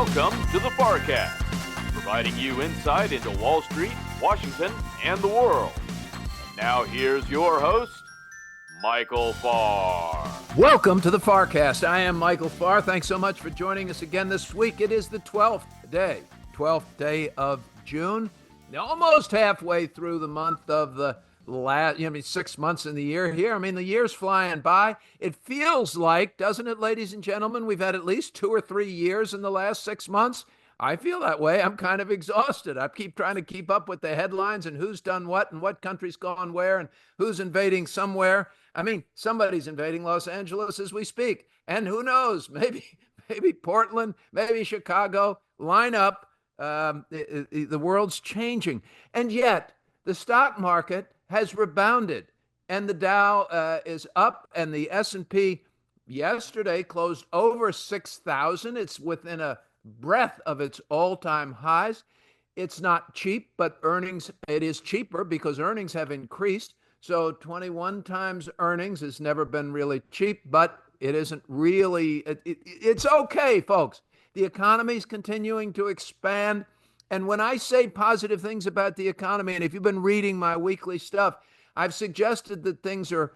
Welcome to the FarrCast, providing you insight into Wall Street, Washington, and the world. And now here's your host, Michael Farr. Welcome to the FarrCast. I am Michael Farr. Thanks so much for joining us again this week. It is the 12th day of June. Almost halfway through the month of the last, 6 months in the year here. The year's flying by. It feels like, doesn't it, ladies and gentlemen, we've had at least 2 or 3 years in the last 6 months. I feel that way. I'm kind of exhausted. I keep trying to keep up with the headlines and who's done what and what country's gone where and who's invading somewhere. Somebody's invading Los Angeles as we speak. And who knows, maybe Portland, maybe Chicago. Line up. The world's changing. And yet the stock market has rebounded, and the Dow is up, and the S&P yesterday closed over 6,000. It's within a breath of its all-time highs. It's not cheap, but it is cheaper because earnings have increased. So 21 times earnings has never been really cheap, but it isn't really, it's okay, folks. The economy is continuing to expand. And when I say positive things about the economy, and if you've been reading my weekly stuff, I've suggested that things are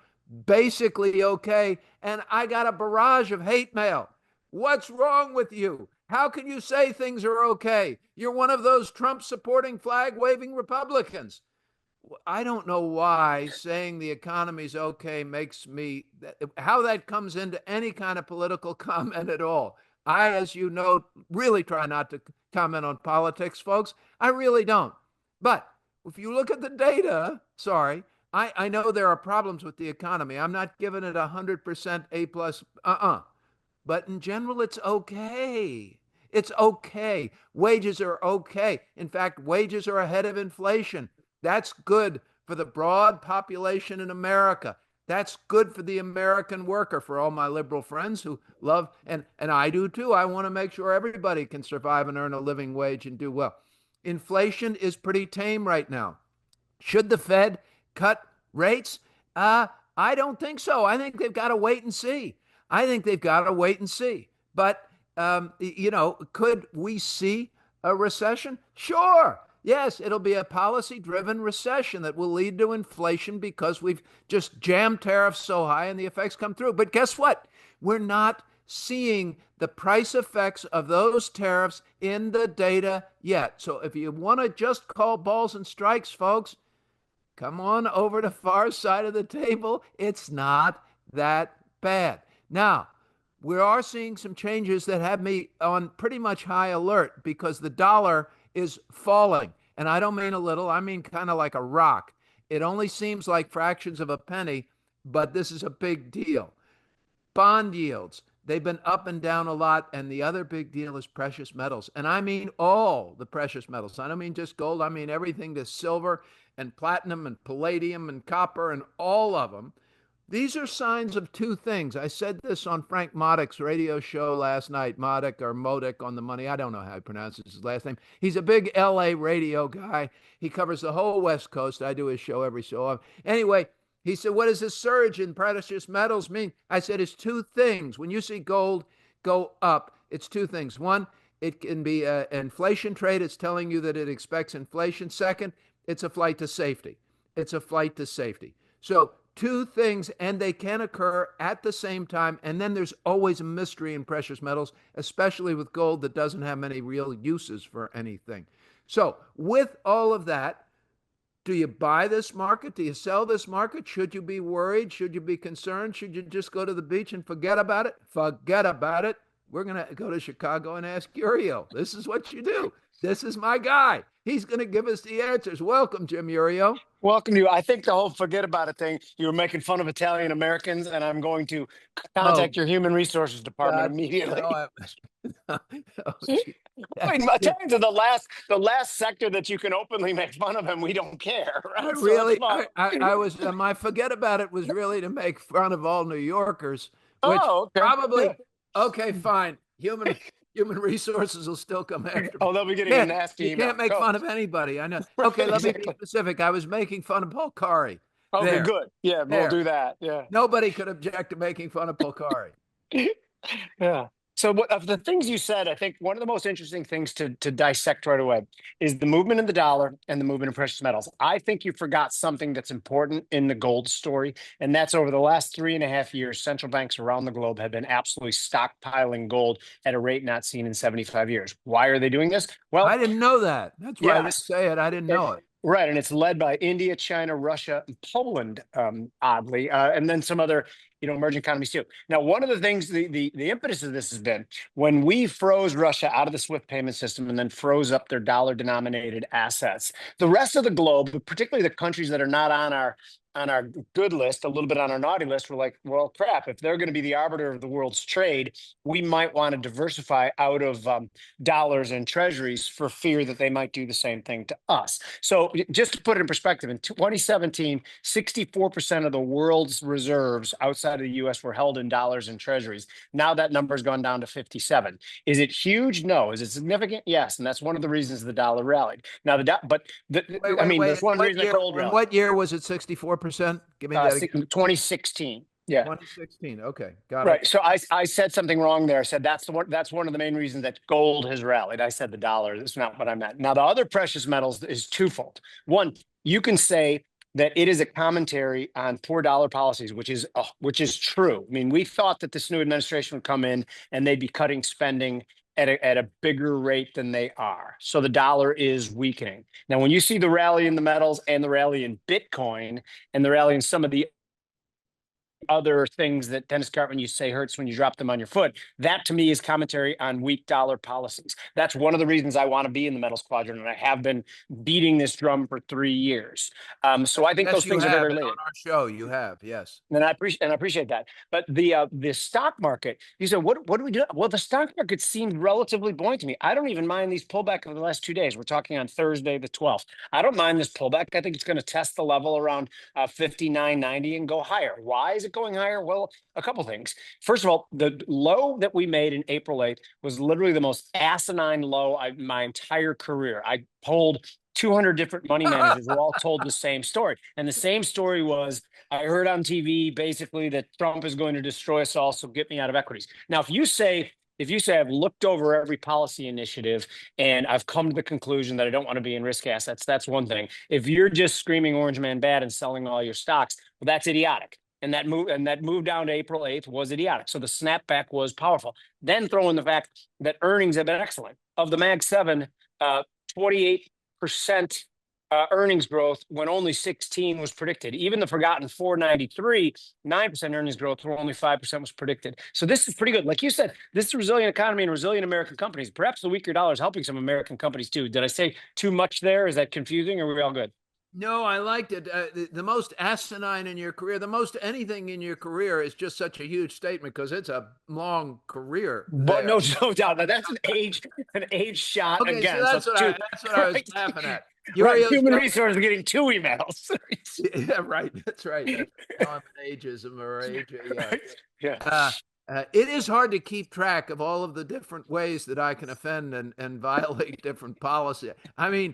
basically okay. And I got a barrage of hate mail. What's wrong with you? How can you say things are okay? You're one of those Trump-supporting, flag-waving Republicans. I don't know why saying the economy's okay makes me, how that comes into any kind of political comment at all. I, as you know, really try not to comment on politics, folks. I really don't. But if you look at the data, I know there are problems with the economy. I'm not giving it 100% A plus, But in general, it's okay. It's okay. Wages are okay. In fact, wages are ahead of inflation. That's good for the broad population in America. That's good for the American worker, for all my liberal friends who love, and I do too. I want to make sure everybody can survive and earn a living wage and do well. Inflation is pretty tame right now. Should the Fed cut rates? I don't think so. I think they've got to wait and see. But, could we see a recession? Sure. Yes, it'll be a policy-driven recession that will lead to inflation because we've just jammed tariffs so high and the effects come through. But guess what? We're not seeing the price effects of those tariffs in the data yet. So if you want to just call balls and strikes, folks, come on over to Farr's side of the table. It's not that bad. Now, we are seeing some changes that have me on pretty much high alert because the dollar is falling. And I don't mean a little, I mean kind of like a rock. It only seems like fractions of a penny, but this is a big deal. Bond yields, they've been up and down a lot. And the other big deal is precious metals. And I mean all the precious metals. I don't mean just gold. I mean everything to silver and platinum and palladium and copper and all of them. These are signs of two things. I said this on Frank Modick's radio show last night. Modick or Modick on the money. I don't know how he pronounces his last name. He's a big LA radio guy. He covers the whole West Coast. I do his show every so often. Anyway, he said, what does this surge in precious metals mean? I said, it's two things. When you see gold go up, it's two things. One, it can be an inflation trade. It's telling you that it expects inflation. Second, it's a flight to safety. So two things, and they can occur at the same time. And then there's always a mystery in precious metals, especially with gold that doesn't have many real uses for anything. So with all of that, do you buy this market? Do you sell this market? Should you be worried? Should you be concerned? Should you just go to the beach and forget about it? We're going to go to Chicago and ask Iuorio. This is what you do. This is my guy. He's going to give us the answers. Welcome, Jim Iuorio. Welcome to you. I think the whole forget about it thing, you were making fun of Italian Americans, and I'm going to contact your human resources department immediately. Italians are the last sector that you can openly make fun of, and we don't care. Right? Really? I was, my forget about it was really to make fun of all New Yorkers. Which okay. Probably, yeah. Okay, fine. Human resources will still come after me. Oh, they'll be getting a nasty email. You can't make fun of anybody. I know. Okay, let me be specific. I was making fun of Polcari. Okay, good. Yeah, we'll do that. Yeah. Nobody could object to making fun of Polcari. Yeah. So of the things you said, I think one of the most interesting things to dissect right away is the movement in the dollar and the movement in precious metals. I think you forgot something that's important in the gold story, and that's over the last 3.5 years, central banks around the globe have been absolutely stockpiling gold at a rate not seen in 75 years. Why are they doing this? I Well, didn't know that. That's why I didn't yes, say it. I didn't know it. right, and it's led by India, China, Russia, and Poland, oddly, and then some other, emerging economies too. Now, one of the things, the impetus of this has been when we froze Russia out of the SWIFT payment system and then froze up their dollar-denominated assets. The rest of the globe, particularly the countries that are not on our good list, a little bit on our naughty list, we're like, well, crap, if they're going to be the arbiter of the world's trade, we might want to diversify out of dollars and treasuries for fear that they might do the same thing to us. So just to put it in perspective, in 2017, 64% of the world's reserves outside of the US were held in dollars and treasuries. Now that number has gone down to 57. Is it huge? No. Is it significant? Yes. And that's one of the reasons the dollar rallied. Now, there's one reason the gold rallied. What year was it 64%? Give me that again. 2016. Yeah. 2016. Okay. Got Right. it. So I said something wrong there. I said that's one of the main reasons that gold has rallied. I said the dollar. That's not what I meant. Now, the other precious metals is twofold. One, you can say that it is a commentary on poor dollar policies, which is true. I mean, we thought that this new administration would come in and they'd be cutting spending at a bigger rate than they are. So the dollar is weakening. Now, when you see the rally in the metals and the rally in Bitcoin and the rally in some of the other things that Dennis Cartman used to say hurts when you drop them on your foot, that to me is commentary on weak dollar policies. That's one of the reasons I want to be in the metals quadrant, and I have been beating this drum for 3 years. So I think Yes, those you things are have. very And related. on our show, you have. Yes. And I appreciate that. But the stock market, you said, what do we do? Well, the stock market seemed relatively buoyant to me. I don't even mind these pullback over the last 2 days. We're talking on Thursday, the 12th. I don't mind this pullback. I think it's going to test the level around 59.90 and go higher. Why is it going higher? Well, a couple things. First of all, the low that we made in April 8th was literally the most asinine low my entire career. I polled 200 different money managers who all told the same story. And the same story was, I heard on TV basically that Trump is going to destroy us all, so get me out of equities. Now, if you say I've looked over every policy initiative and I've come to the conclusion that I don't want to be in risk assets, that's one thing. If you're just screaming orange man bad and selling all your stocks, well, that's idiotic. And that move down to April 8th was idiotic. So the snapback was powerful. Then throw in the fact that earnings have been excellent. Of the Mag 7, 28% earnings growth when only 16 was predicted. Even the forgotten 493, 9% earnings growth where only 5% was predicted. So this is pretty good. Like you said, this is a resilient economy and resilient American companies. Perhaps the weaker dollar is helping some American companies too. Did I say too much there? Is that confusing or are we all good? No, I liked it. The most asinine in your career, the most anything in your career is just such a huge statement because it's a long career. But there. no doubt. Now that's an age shot Okay, again. so that's what I was right. laughing at. Right, Iuorio's human got- resources getting 2 emails. Yeah, right. That's right. Now I'm an ageism or age. Yeah. Right? Yeah. It is hard to keep track of all of the different ways that I can offend and violate different policy. I mean,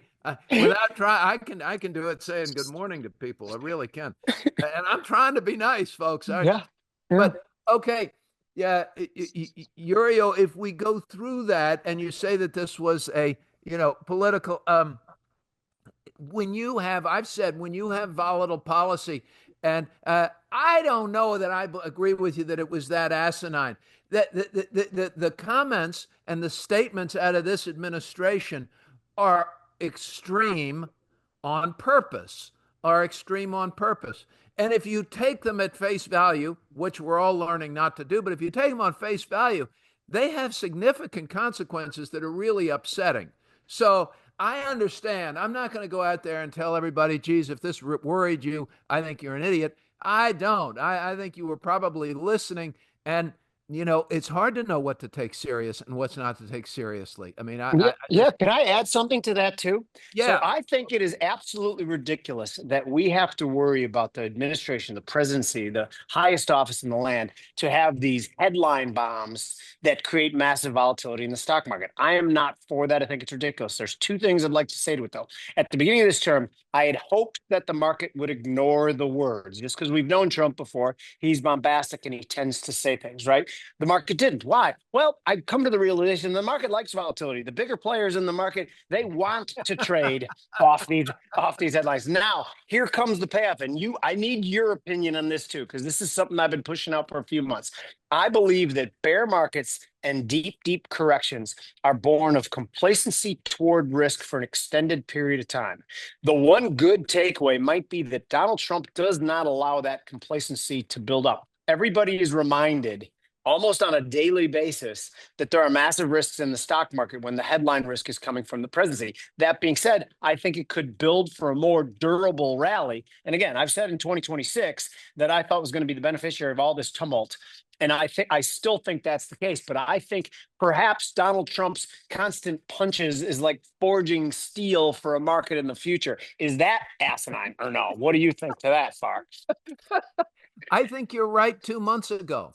without trying, I can do it saying good morning to people. I really can, and I'm trying to be nice, folks. Yeah. But okay, yeah, Iuorio, if we go through that and you say that this was a political, I've said when you have volatile policy, and I don't know that I agree with you that it was that asinine. That the comments and the statements out of this administration are extreme on purpose. Are extreme on purpose. And if you take them at face value, which we're all learning not to do, but if you take them on face value, they have significant consequences that are really upsetting. So I understand. I'm not going to go out there and tell everybody, geez, if this worried you, I think you're an idiot. I don't. I think you were probably listening. And, it's hard to know what to take serious and what's not to take seriously. I mean, Can I add something to that too? Yeah. So I think it is absolutely ridiculous that we have to worry about the administration, the presidency, the highest office in the land, to have these headline bombs that create massive volatility in the stock market. I am not for that. I think it's ridiculous. There's 2 things I'd like to say to it though. At the beginning of this term, I had hoped that the market would ignore the words just because we've known Trump before. He's bombastic and he tends to say things, right? The market didn't. Why? Well, I've come to the realization the market likes volatility. The bigger players in the market, they want to trade off these headlines. Now, here comes the payoff. And I need your opinion on this too, because this is something I've been pushing out for a few months. I believe that bear markets and deep corrections are born of complacency toward risk for an extended period of time. The one good takeaway might be that Donald Trump does not allow that complacency to build up. Everybody is reminded almost on a daily basis that there are massive risks in the stock market when the headline risk is coming from the presidency. That being said, I think it could build for a more durable rally. And again, I've said in 2026 that I thought was going to be the beneficiary of all this tumult. And I still think that's the case. But I think perhaps Donald Trump's constant punches is like forging steel for a market in the future. Is that asinine or no? What do you think to that, Farr? I think you're right 2 months ago.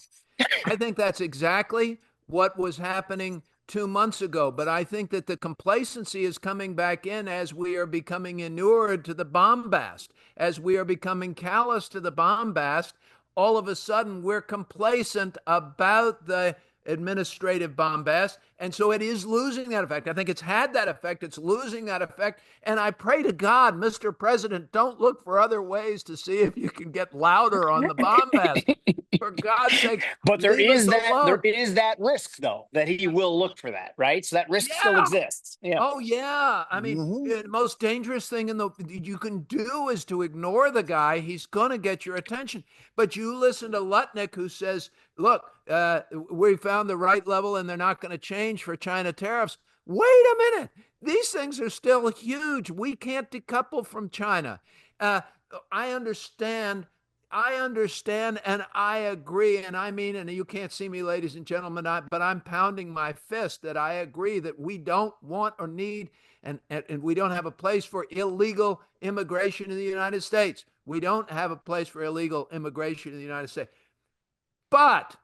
I think that's exactly what was happening 2 months ago. But I think that the complacency is coming back in as we are becoming inured to the bombast, as we are becoming callous to the bombast. All of a sudden, we're complacent about the administrative bombast. And so it is losing that effect. I think it's had that effect. It's losing that effect. And I pray to God, Mr. President, don't look for other ways to see if you can get louder on the bombast. For God's sake. But there is that risk, though, that he will look for that, right? So that risk still exists. Yeah. Oh, yeah. I mean, the most dangerous thing you can do is to ignore the guy. He's going to get your attention. But you listen to Lutnick, who says, look, we found the right level and they're not going to change for China tariffs. Wait a minute. These things are still huge. We can't decouple from China. I understand and I agree. And I mean, and you can't see me, ladies and gentlemen, but I'm pounding my fist that I agree that we don't want or need and we don't have a place for illegal immigration in the United States. We don't have a place for illegal immigration in the United States. But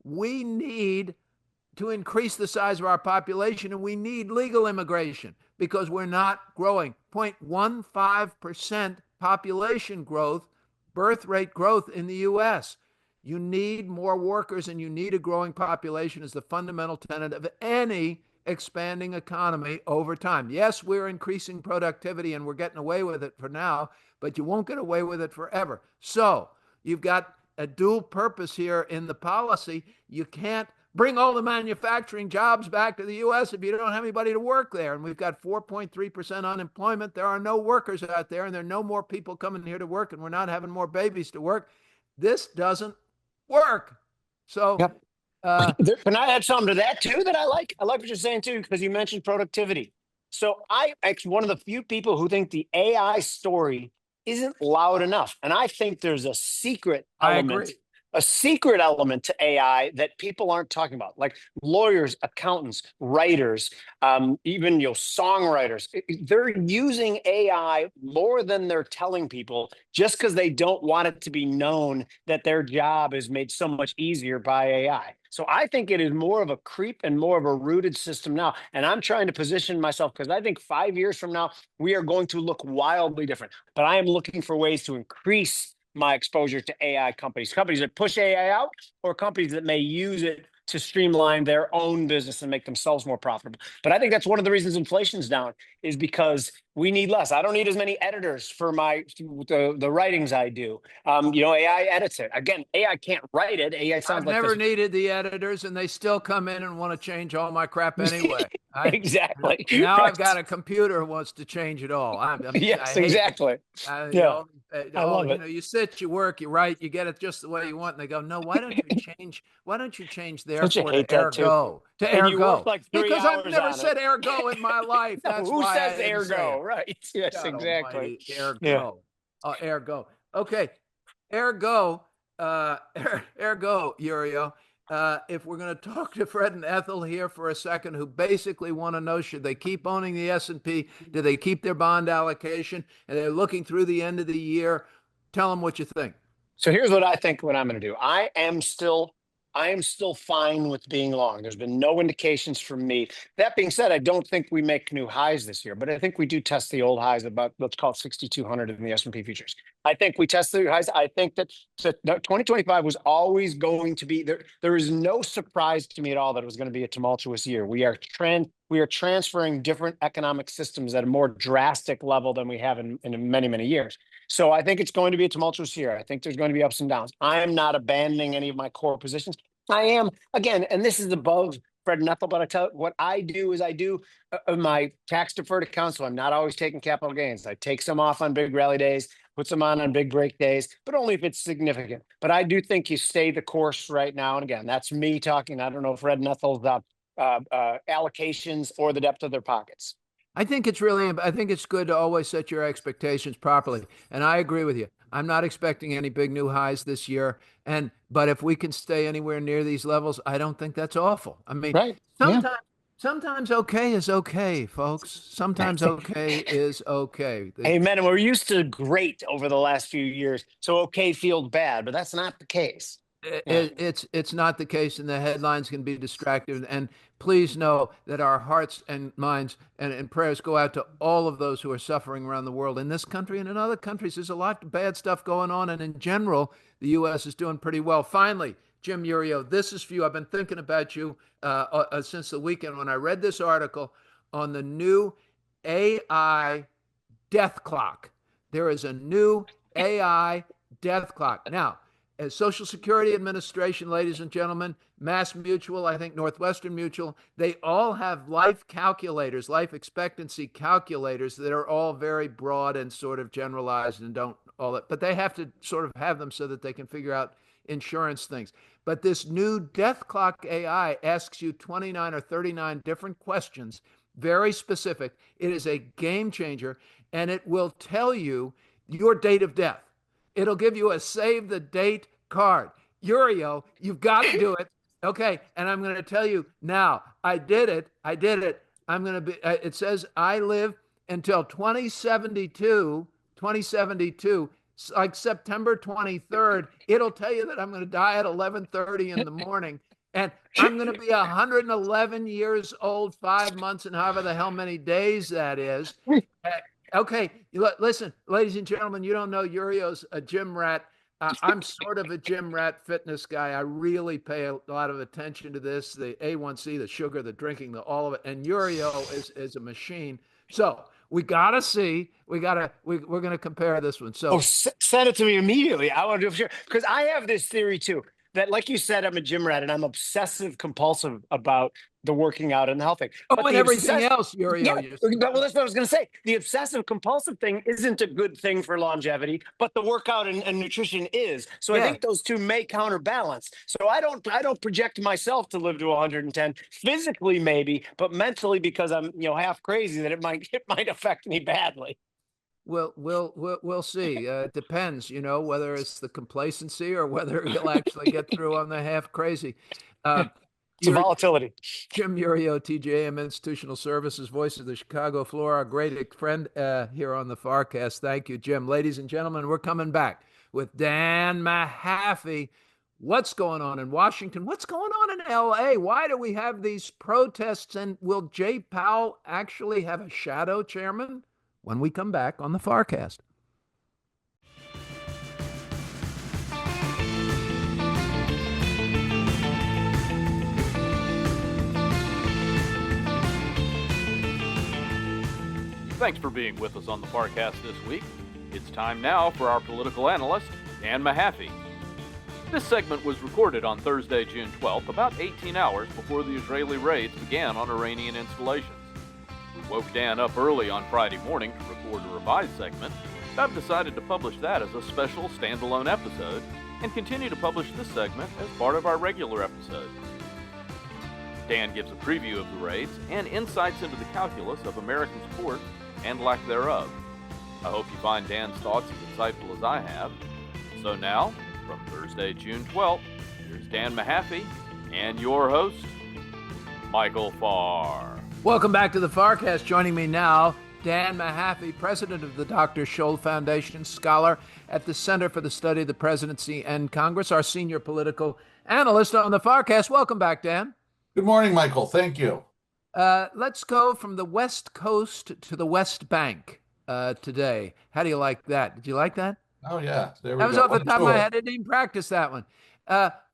we need to increase the size of our population, and we need legal immigration because we're not growing. 0.15% population growth, birth rate growth in the U.S. You need more workers and you need a growing population as the fundamental tenet of any expanding economy over time. Yes, we're increasing productivity and we're getting away with it for now, but you won't get away with it forever. So you've got a dual purpose here in the policy. You can't bring all the manufacturing jobs back to the U.S. if you don't have anybody to work there. And we've got 4.3% unemployment. There are no workers out there, and there are no more people coming here to work, and we're not having more babies to work. This doesn't work. So yep. Can I add something to that too that I like? I like what you're saying too, because you mentioned productivity. So I'm actually one of the few people who think the AI story isn't loud enough. And I think there's a secret element. A secret element to AI that people aren't talking about, like lawyers, accountants, writers, even songwriters. They're using AI more than they're telling people just because they don't want it to be known that their job is made so much easier by AI. So I think it is more of a creep and more of a rooted system now. And I'm trying to position myself because I think 5 years from now, we are going to look wildly different. But I am looking for ways to increase my exposure to AI companies that push AI out or companies that may use it to streamline their own business and make themselves more profitable. But I think that's one of the reasons inflation's down is because we need less. I don't need as many editors for the writings I do. AI edits it. Again, AI can't write it. AI sounds I've like never needed the editors, and they still come in and want to change all my crap anyway. Exactly. Now right. I've got a computer who wants to change it all. Yes, exactly. I love it. You sit, you work, you write, you get it just the way you want, and they go, "No, why don't you change? Why don't you change therefore to ergo to ergo?" Like because I've never said ergo in my life. That's who why says ergo, right? Yes, God exactly. Ergo. Yeah. Ergo. Okay. Ergo, Iuorio. If we're going to talk to Fred and Ethel here for a second, who basically want to know, should they keep owning the S&P? Do they keep their bond allocation? And they're looking through the end of the year. Tell them what you think. So here's what I think what I'm going to do. I am still I am still fine with being long. There's been no indications from me. That being said, I don't think we make new highs this year, but I think we do test the old highs about, let's call it 6,200 in the S&P futures. I think we test the highs. I think that 2025 was always going to be there. There is no surprise to me at all that it was going to be a tumultuous year. We are transferring different economic systems at a more drastic level than we have in many, many years. So I think it's going to be a tumultuous year. I think there's going to be ups and downs. I am not abandoning any of my core positions. I am, again, and this is above Fred and Ethel, but I tell you, what I do is I do my tax deferred accounts. So I'm not always taking capital gains. I take some off on big rally days, put some on big break days, but only if it's significant. But I do think you stay the course right now. And again, that's me talking. I don't know if Fred and Ethel's allocations or the depth of their pockets. I think it's good to always set your expectations properly. And I agree with you. I'm not expecting any big new highs this year. But if we can stay anywhere near these levels, I don't think that's awful. I mean, right. Sometimes okay is okay, folks. Sometimes okay is okay. Amen. And we're used to great over the last few years. So okay feels bad, but that's not the case. It's not the case, and the headlines can be distracting. And please know that our hearts and minds and prayers go out to all of those who are suffering around the world. In this country and in other countries, there's a lot of bad stuff going on. And in general, the U.S. is doing pretty well. Finally, Jim Iuorio, this is for you. I've been thinking about you since the weekend when I read this article on the new AI death clock. There is a new AI death clock. Now, as Social Security Administration, ladies and gentlemen, Mass Mutual, I think Northwestern Mutual, they all have life calculators, life expectancy calculators that are all very broad and sort of generalized and don't all that, but they have to sort of have them so that they can figure out insurance things. But this new death clock AI asks you 29 or 39 different questions, very specific. It is a game changer, and it will tell you your date of death. It'll give you a save the date card. Iuorio, you've got to do it. Okay. And I'm going to tell you now, I did it. I'm going to be, it says I live until 2072, like September 23rd. It'll tell you that I'm going to die at 11:30 in the morning. And I'm going to be 111 years old, 5 months, and however the hell many days that is. Okay, listen, ladies and gentlemen, you don't know Iuorio's a gym rat. I'm sort of a gym rat fitness guy. I really pay a lot of attention to this, the A1C, the sugar, the drinking, all of it. And Iuorio is a machine. So we got to see, we're going to compare this one. So send it to me immediately. I want to do it for sure. Because I have this theory too, that like you said, I'm a gym rat and I'm obsessive compulsive about the working out and the health thing. But and everything else, Iuorio. Yeah, well, that's what I was going to say. The obsessive compulsive thing isn't a good thing for longevity, but the workout and nutrition is. So I think those two may counterbalance. So I don't project myself to live to 110 physically, maybe, but mentally, because I'm half crazy, that it might affect me badly. We'll see. It depends, whether it's the complacency or whether you'll actually get through on the half crazy. It's a volatility. Jim Iuorio, TJM Institutional Services, voice of the Chicago floor, our great friend here on the FarrCast. Thank you, Jim. Ladies and gentlemen, we're coming back with Dan Mahaffee. What's going on in Washington? What's going on in L.A.? Why do we have these protests? And will Jay Powell actually have a shadow chairman? When we come back on the FarrCast. Thanks for being with us on the FarrCast this week. It's time now for our political analyst, Dan Mahaffee. This segment was recorded on Thursday, June 12th, about 18 hours before the Israeli raids began on Iranian installations. We woke Dan up early on Friday morning to record a revised segment, but I've decided to publish that as a special standalone episode and continue to publish this segment as part of our regular episode. Dan gives a preview of the raids and insights into the calculus of American support and lack thereof. I hope you find Dan's thoughts as insightful as I have. So now, from Thursday, June 12th, here's Dan Mahaffee and your host, Michael Farr. Welcome back to the FarrCast. Joining me now, Dan Mahaffee, president of the Dr. Scholl Foundation, scholar at the Center for the Study of the Presidency and Congress, our senior political analyst on the FarrCast. Welcome back, Dan. Good morning, Michael. Thank you. Let's go from the West Coast to the West Bank today. How do you like that? Did you like that? Oh, yeah. There we That was go. off the One top of my tour. head. I didn't even practice that one.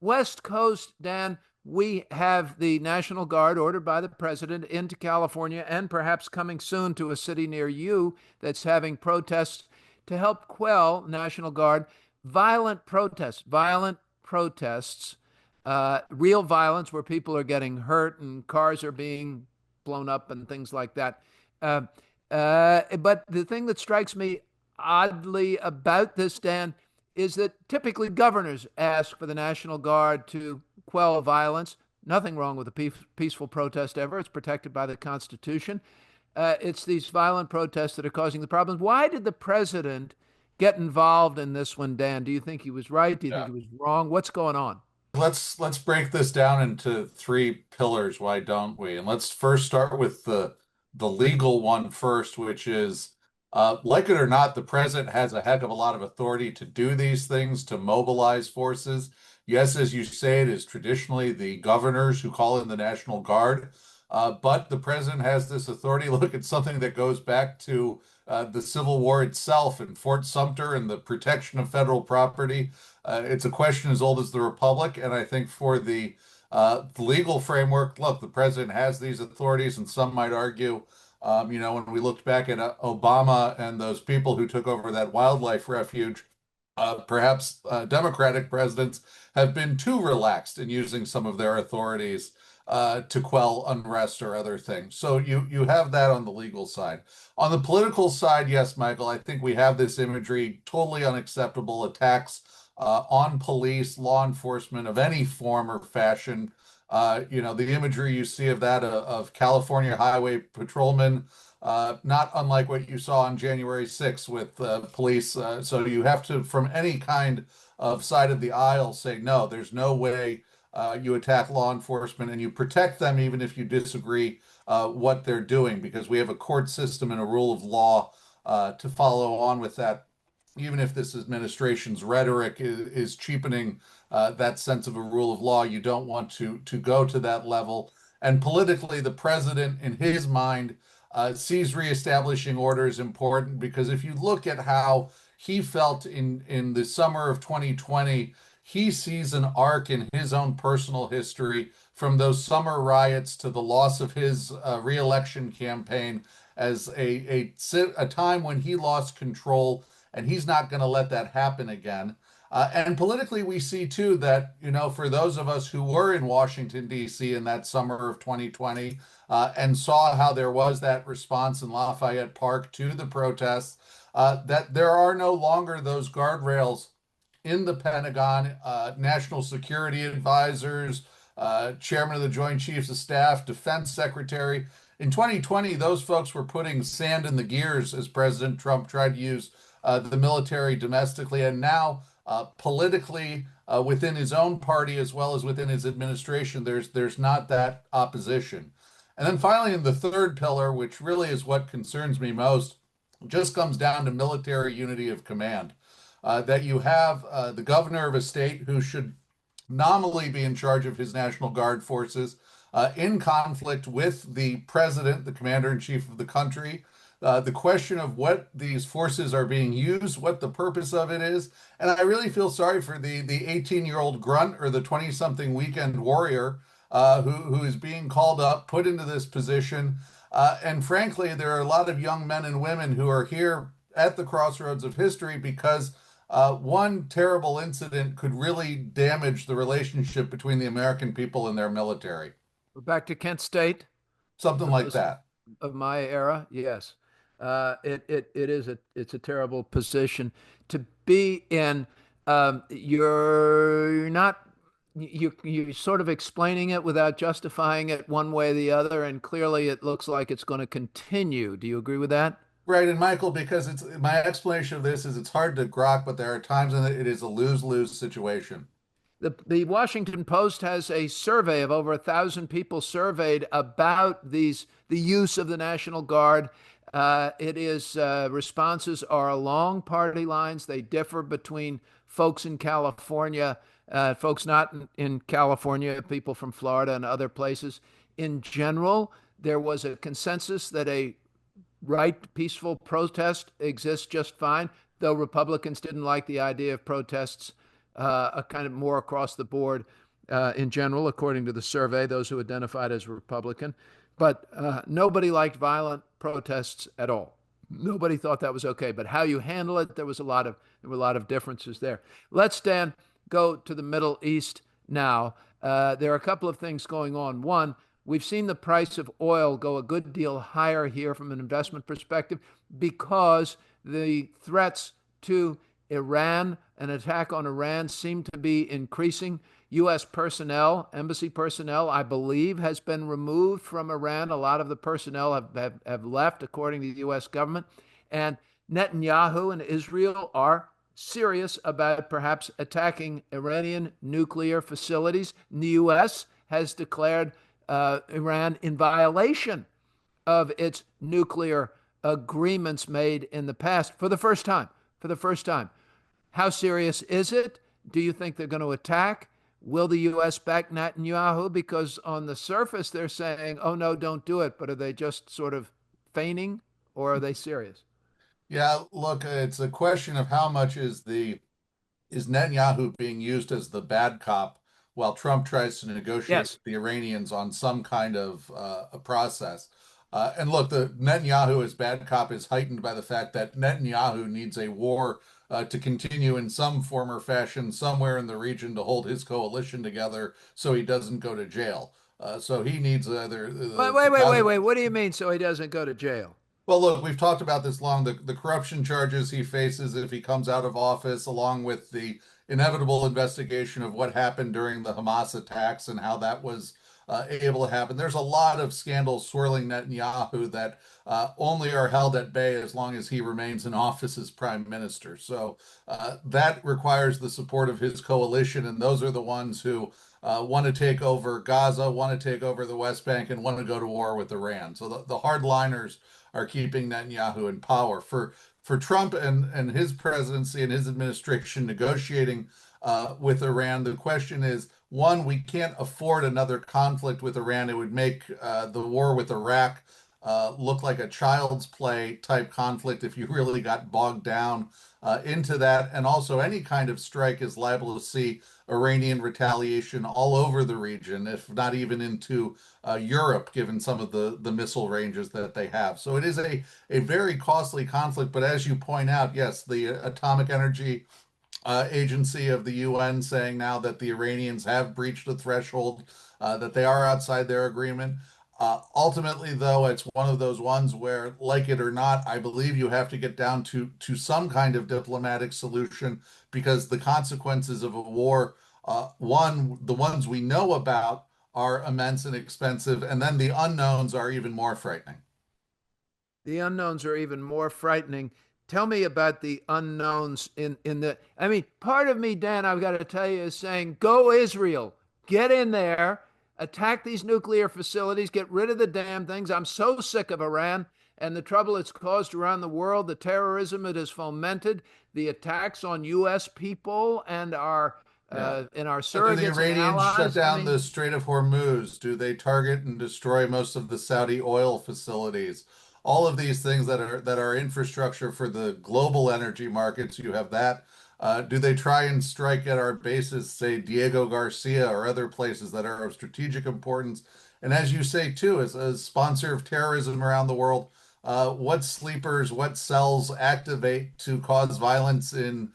West Coast, Dan, we have the National Guard ordered by the president into California and perhaps coming soon to a city near you that's having protests to help quell National Guard violent protests, real violence where people are getting hurt and cars are being blown up and things like that. Uh, but the thing that strikes me oddly about this, Dan, is that typically governors ask for the National Guard to quell violence. Nothing wrong with a peaceful protest ever. It's protected by the Constitution. It's these violent protests that are causing the problems. Why did the president get involved in this one, Dan? Do you think he was right? Do you think Yeah. he was wrong? What's going on? Let's break this down into three pillars. Why don't we? And let's first start with the legal one first, which is like it or not, the president has a heck of a lot of authority to do these things, to mobilize forces. Yes, as you say, it is traditionally the governors who call in the National Guard, but the president has this authority. Look, it's something that goes back to the Civil War itself and Fort Sumter and the protection of federal property. It's a question as old as the Republic, and I think for the legal framework, look, the president has these authorities, and some might argue, when we looked back at Obama and those people who took over that wildlife refuge, perhaps Democratic presidents have been too relaxed in using some of their authorities to quell unrest or other things. So you have that on the legal side. On the political side, yes, Michael, I think we have this imagery, totally unacceptable attacks on police, law enforcement of any form or fashion. The imagery you see of that of California highway patrolmen, not unlike what you saw on January 6th with police. So you have to, from any kind of side of the aisle, say, no, there's no way you attack law enforcement and you protect them even if you disagree what they're doing, because we have a court system and a rule of law to follow on with that, even if this administration's rhetoric is cheapening that sense of a rule of law. You don't want to go to that level. And politically, the president, in his mind, sees reestablishing order as important, because if you look at how he felt in the summer of 2020, he sees an arc in his own personal history from those summer riots to the loss of his reelection campaign as a time when he lost control, and he's not going to let that happen again. And politically, we see too that, for those of us who were in Washington, D.C. in that summer of 2020 and saw how there was that response in Lafayette Park to the protests, that there are no longer those guardrails in the Pentagon, national security advisors, chairman of the Joint Chiefs of Staff, defense secretary. In 2020, those folks were putting sand in the gears as President Trump tried to use the military domestically. And now, politically, within his own party as well as within his administration, there's not that opposition. And then finally, in the third pillar, which really is what concerns me most, just comes down to military unity of command. That you have the governor of a state who should nominally be in charge of his National Guard forces in conflict with the president, the commander in chief of the country. The question of what these forces are being used, what the purpose of it is. And I really feel sorry for the 18-year-old grunt or the 20-something weekend warrior who is being called up, put into this position. And frankly, there are a lot of young men and women who are here at the crossroads of history because one terrible incident could really damage the relationship between the American people and their military. We're back to Kent State. Something like that. Of my era, yes. It's a terrible position to be in. You're not you're sort of explaining it without justifying it one way or the other, and clearly it looks like it's going to continue. Do you agree with that? Right, and Michael, because it's my explanation of this is it's hard to grok, but there are times when it is a lose-lose situation. The Washington Post has a survey of over 1,000 people surveyed about the use of the National Guard. Responses are along party lines. They differ between folks in California folks not in California, people from Florida and other places. In general, there was a consensus that a right peaceful protest exists just fine, though Republicans didn't like the idea of protests a kind of more across the board in general, according to the survey, those who identified as Republican. But nobody liked violent protests at all. Nobody thought that was okay. But how you handle it, there were a lot of differences there. Let's, Dan, go to the Middle East now. There are a couple of things going on. One, we've seen the price of oil go a good deal higher here from an investment perspective because the threats to Iran, an attack on Iran, seem to be increasing. U.S. personnel, embassy personnel, I believe, has been removed from Iran. A lot of the personnel have left, according to the U.S. government. And Netanyahu and Israel are serious about perhaps attacking Iranian nuclear facilities. And the U.S. has declared Iran in violation of its nuclear agreements made in the past for the first time. For the first time. How serious is it? Do you think they're going to attack? Will the U.S. back Netanyahu? Because on the surface, they're saying, oh, no, don't do it. But are they just sort of feigning, or are they serious? Yeah, look, it's a question of how much is Netanyahu being used as the bad cop while Trump tries to negotiate Yes. with the Iranians on some kind of a process. And look, the Netanyahu as bad cop is heightened by the fact that Netanyahu needs a war to continue in some form or fashion somewhere in the region to hold his coalition together so he doesn't go to jail. So he needs either Wait. What do you mean so he doesn't go to jail? well, look, we've talked about this long. The corruption charges he faces if he comes out of office, along with the inevitable investigation of what happened during the Hamas attacks and how that was able to happen. There's a lot of scandals swirling Netanyahu that only are held at bay as long as he remains in office as prime minister. So that requires the support of his coalition, and those are the ones who want to take over Gaza, want to take over the West Bank, and want to go to war with Iran. So the hardliners are keeping Netanyahu in power. For Trump and his presidency and his administration negotiating with Iran, the question is, one, we can't afford another conflict with Iran. It would make the war with Iraq look like a child's play type conflict if you really got bogged down into that. And also, any kind of strike is liable to see Iranian retaliation all over the region, if not even into Europe, given some of the missile ranges that they have. So it is a very costly conflict. But as you point out, yes, the Atomic Energy Agency of the UN saying now that the Iranians have breached the threshold, that they are outside their agreement. Ultimately, though, it's one of those ones where, like it or not, I believe you have to get down to some kind of diplomatic solution because the consequences of a war, one, the ones we know about are immense and expensive, and then the unknowns are even more frightening. The unknowns are even more frightening. Tell me about the unknowns I mean, part of me, Dan, I've got to tell you, is saying, go Israel, get in there, attack these nuclear facilities, get rid of the damn things. I'm so sick of Iran and the trouble it's caused around the world, the terrorism it has fomented, the attacks on U.S. people and our surrogates. Do the Iranians and allies. shut down the Strait of Hormuz? Do they target and destroy most of the Saudi oil facilities? All of these things that are infrastructure for the global energy markets, you have that. Do they try and strike at our bases, say Diego Garcia or other places that are of strategic importance? And as you say too, as a sponsor of terrorism around the world, what sleepers, what cells activate to cause violence in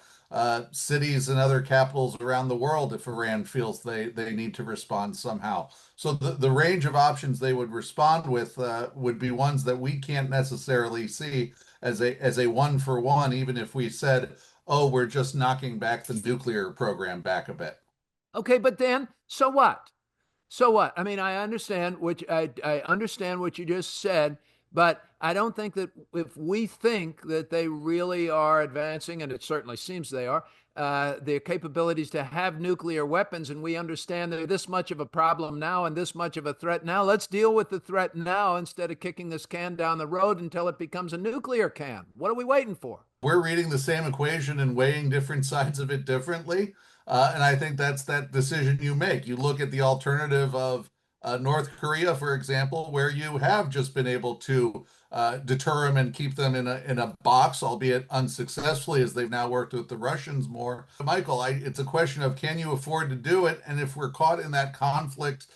cities and other capitals around the world if Iran feels they need to respond somehow? So the range of options they would respond with would be ones that we can't necessarily see as a one for one, even if we said, oh, we're just knocking back the nuclear program back a bit. Okay, but then so what? So what? I mean, I understand I understand what you just said, but I don't think that if we think that they really are advancing, and it certainly seems they are, their capabilities to have nuclear weapons, and we understand they're this much of a problem now and this much of a threat now. Let's deal with the threat now instead of kicking this can down the road until it becomes a nuclear can. What are we waiting for? We're reading the same equation and weighing different sides of it differently. And I think that's that decision you make. You look at the alternative of North Korea, for example, where you have just been able to deter them and keep them in a box, albeit unsuccessfully, as they've now worked with the Russians more. Michael, it's a question of can you afford to do it? And if we're caught in that conflict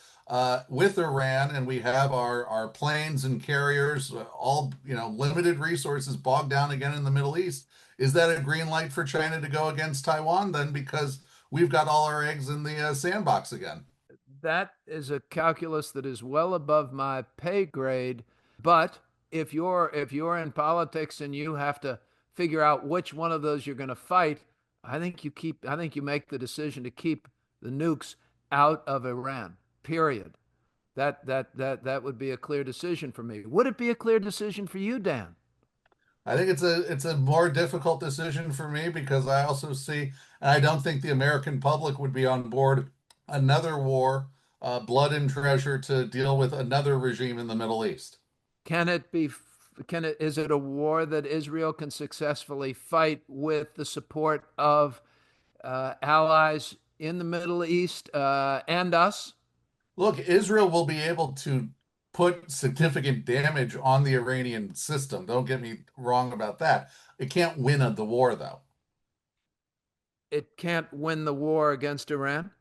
with Iran and we have our planes and carriers, all limited resources bogged down again in the Middle East, is that a green light for China to go against Taiwan then? Because we've got all our eggs in the sandbox again. That is a calculus that is well above my pay grade. But if you're in politics and you have to figure out which one of those you're going to fight, I think you make the decision to keep the nukes out of Iran. Period. That would be a clear decision for me. Would it be a clear decision for you, Dan? I think it's a more difficult decision for me because I also see, and I don't think the American public would be on board another war, blood and treasure to deal with another regime in the Middle East. Can it be? Is it a war that Israel can successfully fight with the support of allies in the Middle East and us? Look, Israel will be able to put significant damage on the Iranian system. Don't get me wrong about that. It can't win the war, though. It can't win the war against Iran?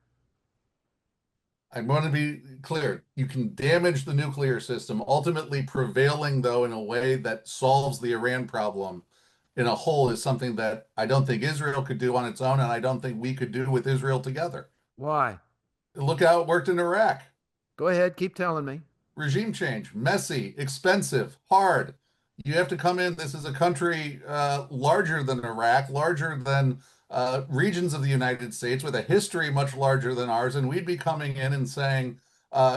I want to be clear. You can damage the nuclear system, ultimately prevailing, though, in a way that solves the Iran problem in a whole is something that I don't think Israel could do on its own, and I don't think we could do with Israel together. Why? Look how it worked in Iraq. Go ahead, keep telling me. Regime change, messy, expensive, hard. You have to come in. This is a country larger than Iraq, larger than regions of the United States, with a history much larger than ours. And we'd be coming in and saying,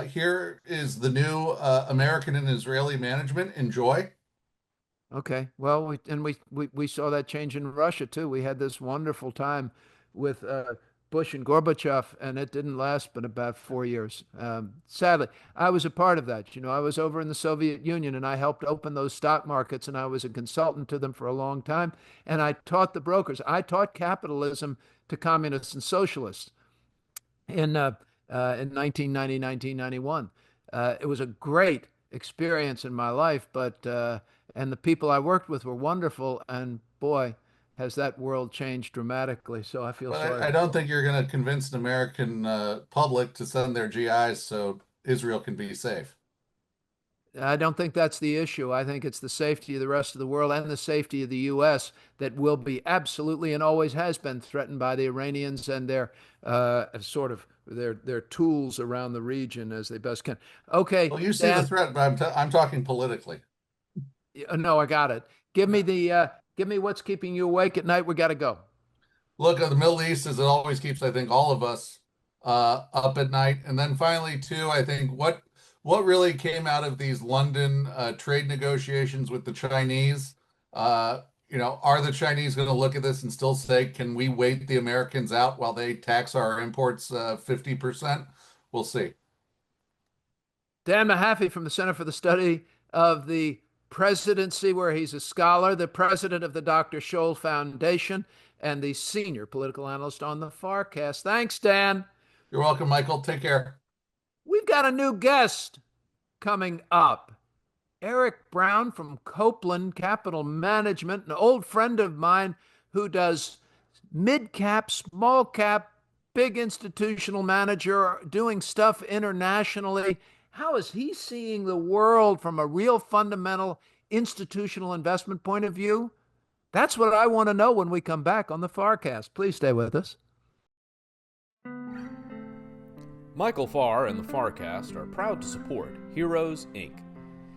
here is the new American and Israeli management. Enjoy. Okay. Well, we saw that change in Russia too. We had this wonderful time with Bush and Gorbachev, and it didn't last but about 4 years. Sadly, I was a part of that. I was over in the Soviet Union, and I helped open those stock markets, and I was a consultant to them for a long time. And I taught the brokers. I taught capitalism to communists and socialists in 1990, 1991. It was a great experience in my life, and the people I worked with were wonderful, and boy, has that world changed dramatically. So I feel sorry. I don't think you're going to convince the American public to send their GIs so Israel can be safe. I don't think that's the issue. I think it's the safety of the rest of the world and the safety of the U.S. that will be absolutely and always has been threatened by the Iranians and their their tools around the region as they best can. Okay. Well, you see the threat, but I'm talking politically. No, I got it. Give me what's keeping you awake at night. We got to go. Look, the Middle East, as it always keeps, I think, all of us up at night. And then finally, too, I think what really came out of these London trade negotiations with the Chinese, are the Chinese going to look at this and still say, can we wait the Americans out while they tax our imports 50%? We'll see. Dan Mahaffee from the Center for the Study of the Presidency, where he's a scholar, the president of the Dr. Scholl Foundation, and the senior political analyst on the FarrCast. Thanks, Dan. You're welcome, Michael. Take care. We've got a new guest coming up. Eric Brown from Copeland Capital Management, an old friend of mine who does mid-cap, small-cap, big institutional manager, doing stuff internationally. How is he seeing the world from a real fundamental institutional investment point of view? That's what I want to know when we come back on the FarrCast. Please stay with us. Michael Farr and the FarrCast are proud to support Heroes, Inc.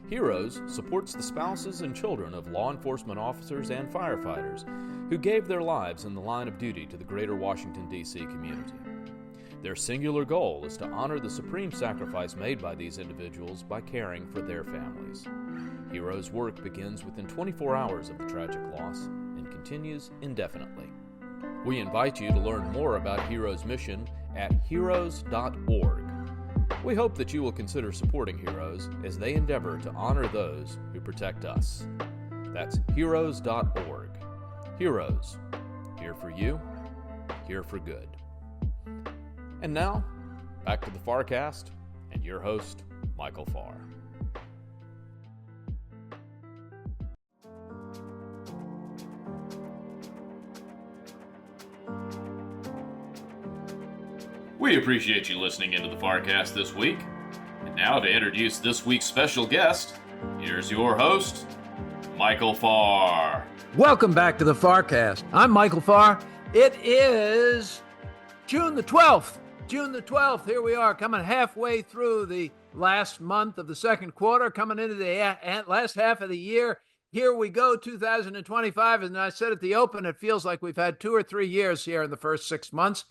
Heroes supports the spouses and children of law enforcement officers and firefighters who gave their lives in the line of duty to the greater Washington, D.C. community. Their singular goal is to honor the supreme sacrifice made by these individuals by caring for their families. Heroes' work begins within 24 hours of the tragic loss and continues indefinitely. We invite you to learn more about Heroes' mission at heroes.org. We hope that you will consider supporting Heroes as they endeavor to honor those who protect us. That's heroes.org. Heroes, here for you, here for good. And now, back to the FarrCast and your host, Michael Farr. We appreciate you listening into the FarrCast this week. And now to introduce this week's special guest, here's your host, Michael Farr. Welcome back to the FarrCast. I'm Michael Farr. It is June the 12th. June the 12th. Here we are, coming halfway through the last month of the second quarter, coming into the last half of the year. Here we go, 2025. And I said at the open, it feels like we've had 2 or 3 years here in the first 6 months.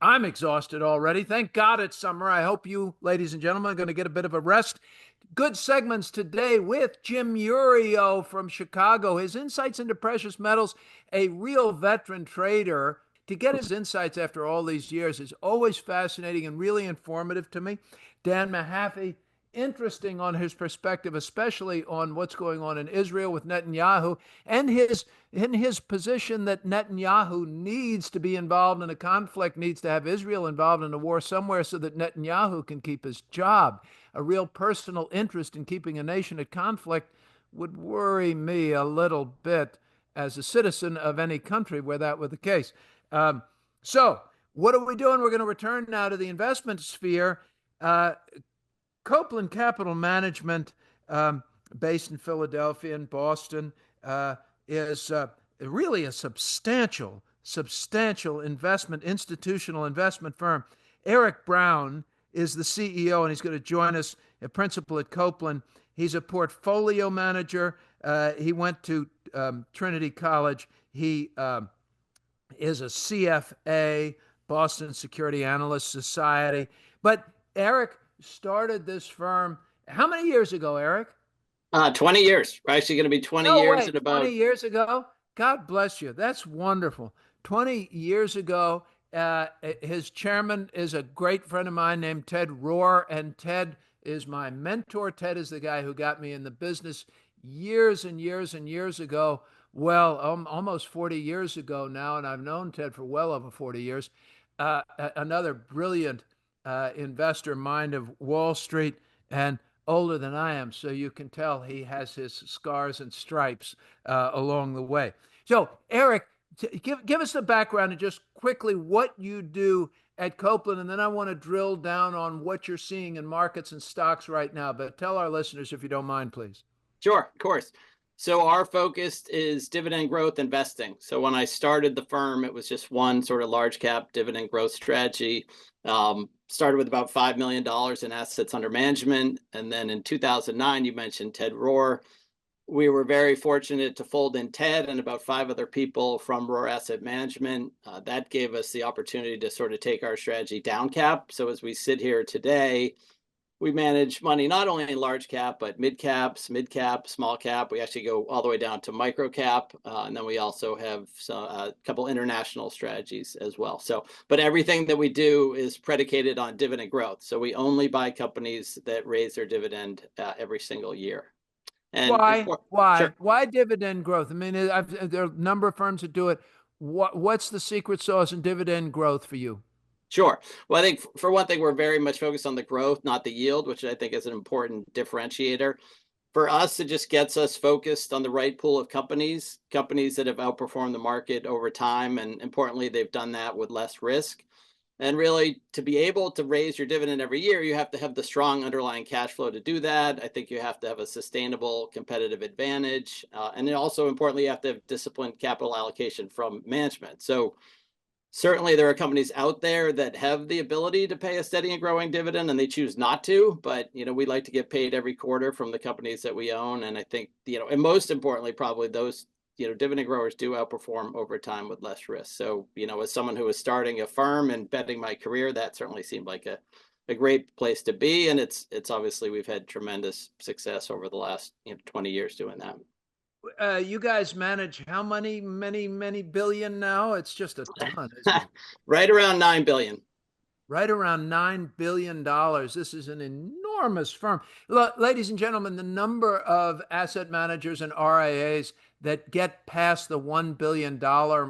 I'm exhausted already. Thank God it's summer. I hope you, ladies and gentlemen, are going to get a bit of a rest. Good segments today with Jim Iuorio from Chicago. His insights into precious metals, a real veteran trader. To get his insights after all these years is always fascinating and really informative to me. Dan Mahaffee, interesting on his perspective, especially on what's going on in Israel with Netanyahu and his position that Netanyahu needs to be involved in a conflict, needs to have Israel involved in a war somewhere so that Netanyahu can keep his job. A real personal interest in keeping a nation at conflict would worry me a little bit as a citizen of any country where that were the case. So what are we doing? We're going to return now to the investment sphere. Copeland Capital Management, based in Philadelphia and Boston, is really a substantial institutional investment firm. Eric Brown is the CEO, and he's going to join us, a principal at Copeland. He's a portfolio manager. He went to Trinity College. He is a CFA, Boston Security Analyst Society. But Eric started this firm how many years ago, Eric? 20 years. We're actually going to be 20 years in about 20 years ago. God bless you. That's wonderful. 20 years ago, his chairman is a great friend of mine named Ted Rohr, and Ted is my mentor. Ted is the guy who got me in the business years and years and years ago. Well, almost 40 years ago now, and I've known Ted for well over 40 years. Another brilliant investor mind of Wall Street, and older than I am, so you can tell he has his scars and stripes along the way. So, Eric, give us the background and just quickly what you do at Copeland, and then I want to drill down on what you're seeing in markets and stocks right now. But tell our listeners, if you don't mind, please. Sure, of course. So our focus is dividend growth investing. So when I started the firm, it was just one sort of large cap dividend growth strategy. Started with about $5 million in assets under management. And then in 2009, you mentioned Ted Rohr. We were very fortunate to fold in Ted and about 5 other people from Rohr Asset Management. That gave us the opportunity to sort of take our strategy down cap. So as we sit here today, we manage money not only in large cap, but mid cap, small cap. We actually go all the way down to micro cap. And then we also have a couple international strategies as well. So, but everything that we do is predicated on dividend growth. So we only buy companies that raise their dividend every single year. And Why? Sure. Why dividend growth? I mean, there are a number of firms that do it. What's the secret sauce in dividend growth for you? Sure. Well, I think for one thing, we're very much focused on the growth, not the yield, which I think is an important differentiator. For us, it just gets us focused on the right pool of companies that have outperformed the market over time. And importantly, they've done that with less risk. And really, to be able to raise your dividend every year, you have to have the strong underlying cash flow to do that. I think you have to have a sustainable competitive advantage. And then also, importantly, you have to have disciplined capital allocation from management. So certainly, there are companies out there that have the ability to pay a steady and growing dividend, and they choose not to. But we like to get paid every quarter from the companies that we own, and I think and most importantly, probably those dividend growers do outperform over time with less risk. So as someone who was starting a firm and betting my career, that certainly seemed like a great place to be, and it's obviously we've had tremendous success over the last 20 years doing that. You guys manage how many billion now? It's just a ton, isn't it? Right around $9 billion. Right around $9 billion. This is an enormous firm. Look, ladies and gentlemen, the number of asset managers and RIAs that get past the $1 billion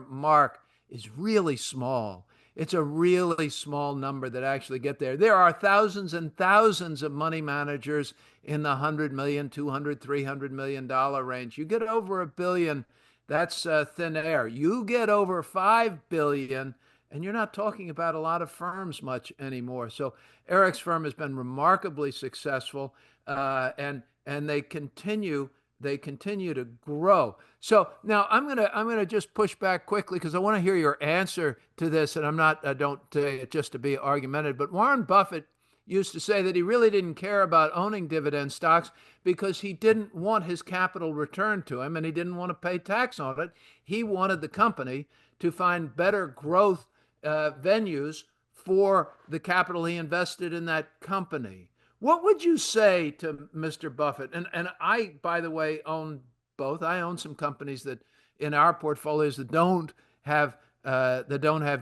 mark is really small. It's a really small number that actually get there. There are thousands and thousands of money managers in the 100 million, 200, $300 million range. You get over $1 billion, that's thin air. You get over 5 billion, and you're not talking about a lot of firms much anymore. So Eric's firm has been remarkably successful, and they continue to grow. So now I'm gonna just push back quickly because I want to hear your answer to this, and I don't say it just to be argumentative, but Warren Buffett used to say that he really didn't care about owning dividend stocks because he didn't want his capital returned to him and he didn't want to pay tax on it. He wanted the company to find better growth venues for the capital he invested in that company. What would you say to Mr. Buffett? And I, by the way, own both. I own some companies that in our portfolios that don't have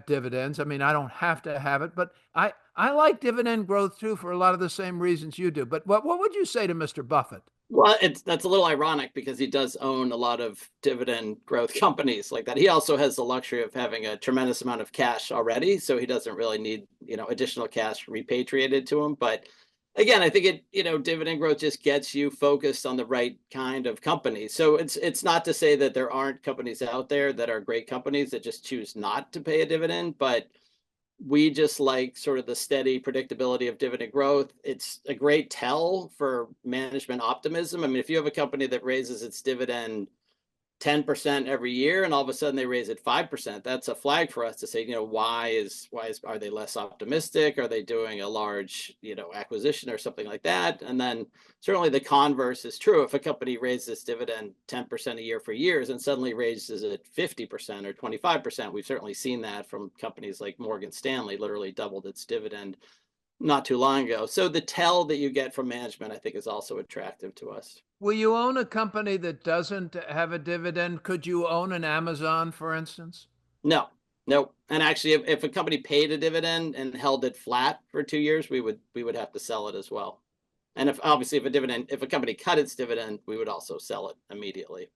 dividends. I mean, I don't have to have it, but I like dividend growth too for a lot of the same reasons you do. But what would you say to Mr. Buffett? Well, that's a little ironic because he does own a lot of dividend growth companies like that. He also has the luxury of having a tremendous amount of cash already, so he doesn't really need, additional cash repatriated to him. But again, I think dividend growth just gets you focused on the right kind of companies. So it's not to say that there aren't companies out there that are great companies that just choose not to pay a dividend, but we just like sort of the steady predictability of dividend growth. It's a great tell for management optimism. I mean, if you have a company that raises its dividend 10% every year and all of a sudden they raise it 5%, that's a flag for us to say, why are they less optimistic? Are they doing a large, acquisition or something like that? And then certainly the converse is true. If a company raises dividend 10% a year for years and suddenly raises it 50% or 25%, we've certainly seen that from companies like Morgan Stanley, literally doubled its dividend not too long ago. So the tell that you get from management, I think, is also attractive to us. Will you own a company that doesn't have a dividend? Could you own an Amazon, for instance? No, no. And actually, if a company paid a dividend and held it flat for 2 years, we would have to sell it as well. And if a company cut its dividend, we would also sell it immediately.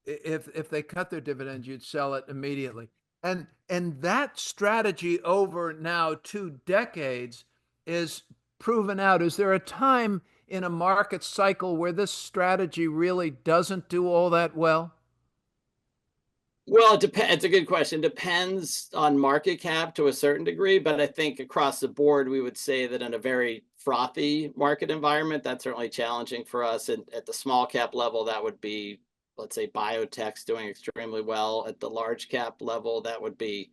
If they cut their dividend, you'd sell it immediately. And that strategy over now 2 decades is proven out. Is there a time in a market cycle where this strategy really doesn't do all that well? Well, it depends. It's a good question. Depends on market cap to a certain degree, but I think across the board, we would say that in a very frothy market environment, that's certainly challenging for us. And at the small cap level, that would be, let's say, biotech's doing extremely well. At the large cap level, that would be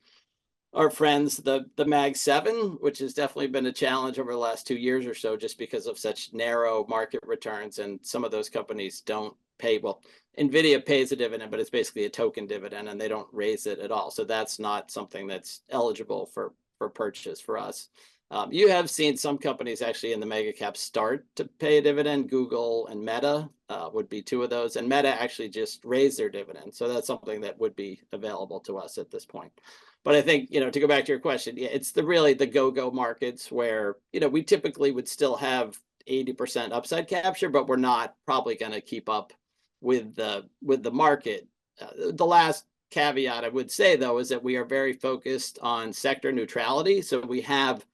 our friends, the Mag 7, which has definitely been a challenge over the last 2 years or so, just because of such narrow market returns. And some of those companies don't pay. Well, NVIDIA pays a dividend, but it's basically a token dividend and they don't raise it at all. So that's not something that's eligible for purchase for us. You have seen some companies actually in the mega cap start to pay a dividend. Google and Meta would be two of those. And Meta actually just raised their dividend. So that's something that would be available to us at this point. But I think, to go back to your question, yeah, it's really the go-go markets where, we typically would still have 80% upside capture, but we're not probably going to keep up with the market. The last caveat I would say, though, is that we are very focused on sector neutrality. So we have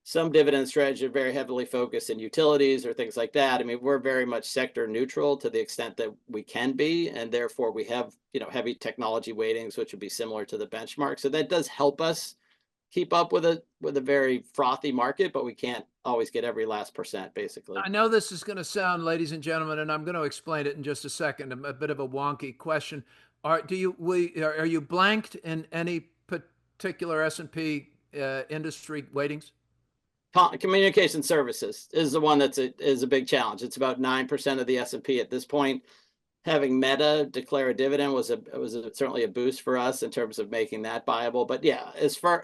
some dividend strategy very heavily focused in utilities or things like that. I mean, we're very much sector neutral to the extent that we can be, and therefore we have, heavy technology weightings, which would be similar to the benchmark. So that does help us keep up with a very frothy market, but we can't always get every last percent, basically. I know this is going to sound, ladies and gentlemen, and I'm going to explain it in just a second, a bit of a wonky question. Are you blanked in any particular S&P industry weightings? Communication services is the one is a big challenge. It's about 9% of the S&P at this point. Having Meta declare a dividend was certainly a boost for us in terms of making that viable. But yeah,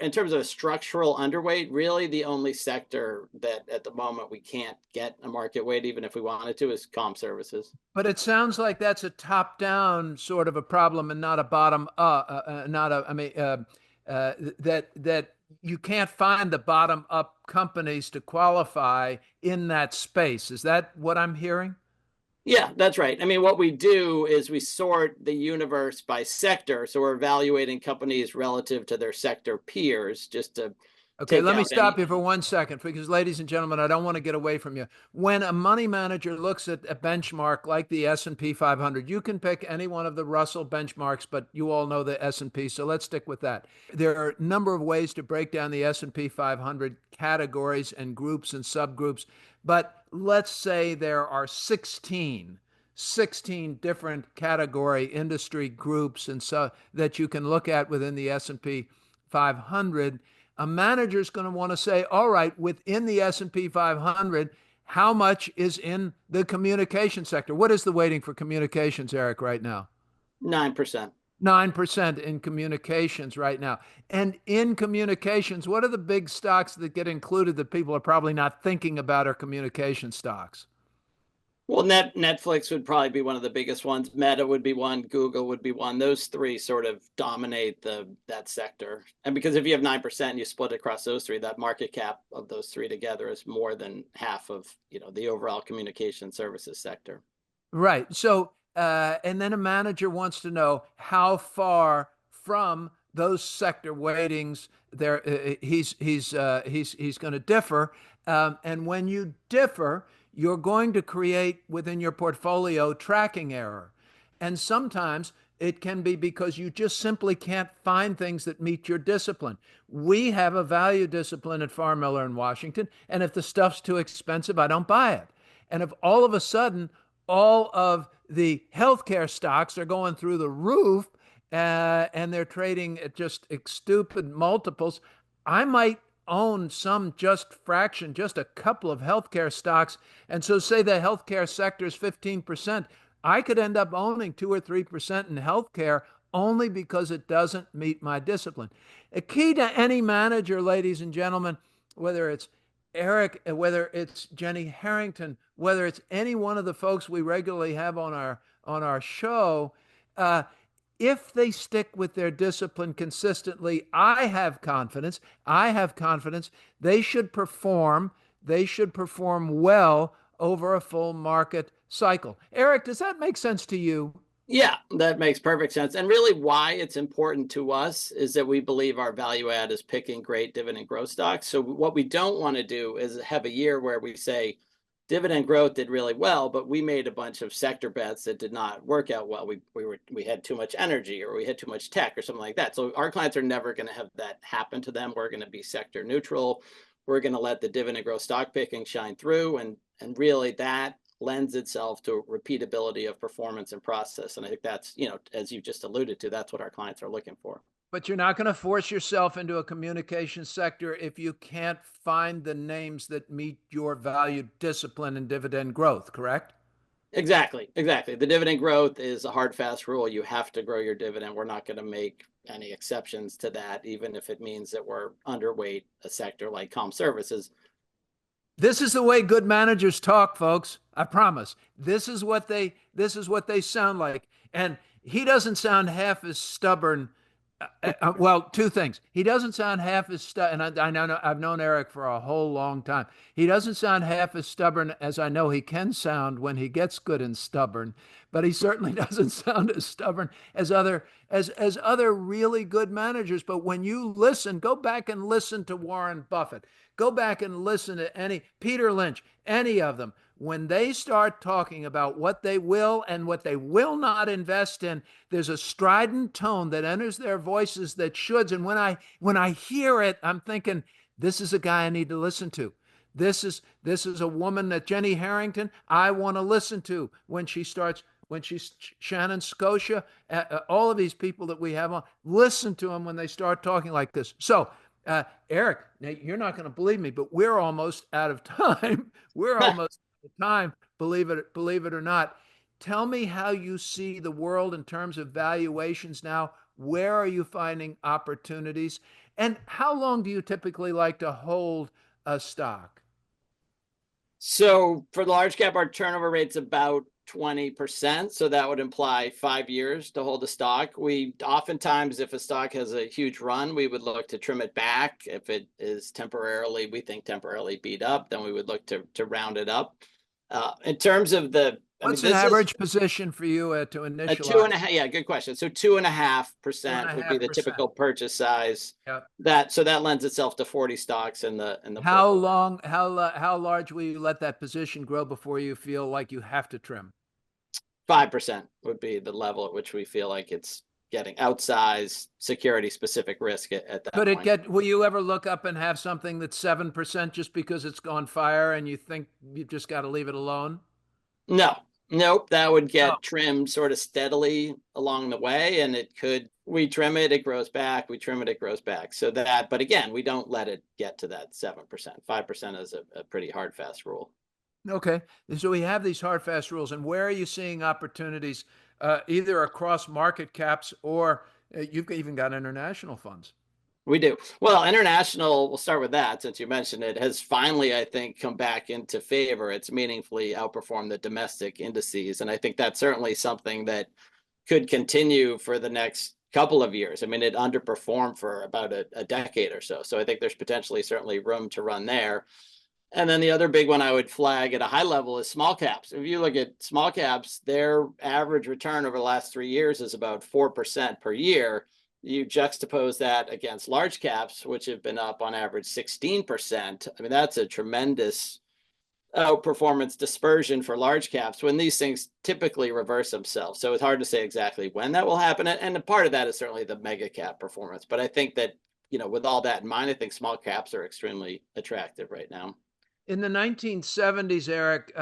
in terms of a structural underweight, really the only sector that at the moment we can't get a market weight, even if we wanted to, is comm services. But it sounds like that's a top-down sort of a problem and not a bottom-up. That you can't find the bottom-up companies to qualify in that space. Is that what I'm hearing? Yeah, that's right. I mean, what we do is we sort the universe by sector. So we're evaluating companies relative to their sector peers just to Okay, take let me out stop any. you for 1 second because, ladies and gentlemen, I don't want to get away from you. When a money manager looks at a benchmark like the S&P 500, you can pick any one of the Russell benchmarks, but you all know the S&P, so let's stick with that. There are a number of ways to break down the S&P 500 categories and groups and subgroups, but let's say there are 16 different category industry groups and so that you can look at within the S&P 500. A manager is going to want to say, all right, within the S&P 500, how much is in the communication sector? What is the weighting for communications, Eric, right now? 9%. 9% in communications right now. And in communications, what are the big stocks that get included that people are probably not thinking about are communication stocks? Well, Netflix would probably be one of the biggest ones. Meta would be one. Google would be one. Those three sort of dominate that sector. And because if you have 9%, you split across those three, that market cap of those three together is more than half of the overall communication services sector. Right. So, and then a manager wants to know how far from those sector weightings there he's going to differ. And when you differ, you're going to create within your portfolio tracking error. And sometimes it can be because you just simply can't find things that meet your discipline. We have a value discipline at Farr Miller in Washington, and if the stuff's too expensive, I don't buy it. And if all of a sudden all of the healthcare stocks are going through the roof and they're trading at just stupid multiples, I might own some just fraction, just a couple of healthcare stocks. And so, say the healthcare sector is 15%, I could end up owning 2 or 3% in healthcare only because it doesn't meet my discipline. A key to any manager, ladies and gentlemen, whether it's Eric, whether it's Jenny Harrington, whether it's any one of the folks we regularly have on our show, if they stick with their discipline consistently, I have confidence. They should perform. They should perform well over a full market cycle. Eric, does that make sense to you? Yeah, that makes perfect sense. And really why it's important to us is that we believe our value add is picking great dividend growth stocks. So what we don't want to do is have a year where we say dividend growth did really well, but we made a bunch of sector bets that did not work out well. We had too much energy or we had too much tech or something like that. So our clients are never going to have that happen to them. We're going to be sector neutral. We're going to let the dividend growth stock picking shine through. And really that lends itself to repeatability of performance and process. And I think that's, as you just alluded to, that's what our clients are looking for. But you're not going to force yourself into a communication sector if you can't find the names that meet your value discipline and dividend growth, correct? Exactly. The dividend growth is a hard, fast rule. You have to grow your dividend. We're not going to make any exceptions to that, even if it means that we're underweight a sector like comm services. This is the way good managers talk, folks. I promise. This is what they sound like. And he doesn't sound half as stubborn. Well, two things. He doesn't sound half as stubborn. And I know I've known Eric for a whole long time. He doesn't sound half as stubborn as I know he can sound when he gets good and stubborn. But he certainly doesn't sound as stubborn as other really good managers. But when you listen, go back and listen to Warren Buffett. Go back and listen to Peter Lynch, any of them. When they start talking about what they will and what they will not invest in, there's a strident tone that enters their voices that shoulds. And when I hear it, I'm thinking, this is a guy I need to listen to. This is a woman that Jenny Harrington I want to listen to when she's Shannon Scotia, all of these people that we have on, listen to them when they start talking like this. So, Eric, now you're not going to believe me, but we're almost out of time. Believe it or not. Tell me how you see the world in terms of valuations now. Where are you finding opportunities? And how long do you typically like to hold a stock? So for large cap, our turnover rate's about 20%. So that would imply 5 years to hold a stock. We oftentimes, if a stock has a huge run, we would look to trim it back. If it is temporarily beat up, then we would look to round it up. In terms of the I mean, What's an this is average position for you to a initialize? 2.5. Yeah, good question. So 2.5% would be the 2.5%. typical purchase size. Yep. That lends itself to 40 stocks in the How portfolio. long, how large will you let that position grow before you feel like you have to trim? 5% would be the level at which we feel like it's getting outsized security specific risk at that Could it point. get, will you ever look up and have something that's 7% just because it's gone fire and you think you've just got to leave it alone? No, nope. That would Oh, get trimmed sort of steadily along the way. And we trim it, it grows back. We trim it, it grows back. But again, we don't let it get to that 7%. 5% is a pretty hard, fast rule. okay. So we have these hard, fast rules. And where are you seeing opportunities, either across market caps or you've even got international funds? We do. Well, international, we'll start with that since you mentioned it, has finally, I think, come back into favor. It's meaningfully outperformed the domestic indices. And I think that's certainly something that could continue for the next couple of years. I mean, it underperformed for about a decade or so. So I think there's potentially certainly room to run there. And then the other big one I would flag at a high level is small caps. If you look at small caps, their average return over the last 3 years is about 4% per year. You juxtapose that against large caps, which have been up on average 16%. I mean, that's a tremendous outperformance dispersion for large caps when these things typically reverse themselves. So it's hard to say exactly when that will happen. And a part of that is certainly the mega cap performance. But I think that, with all that in mind, I think small caps are extremely attractive right now. In the 1970s, Eric,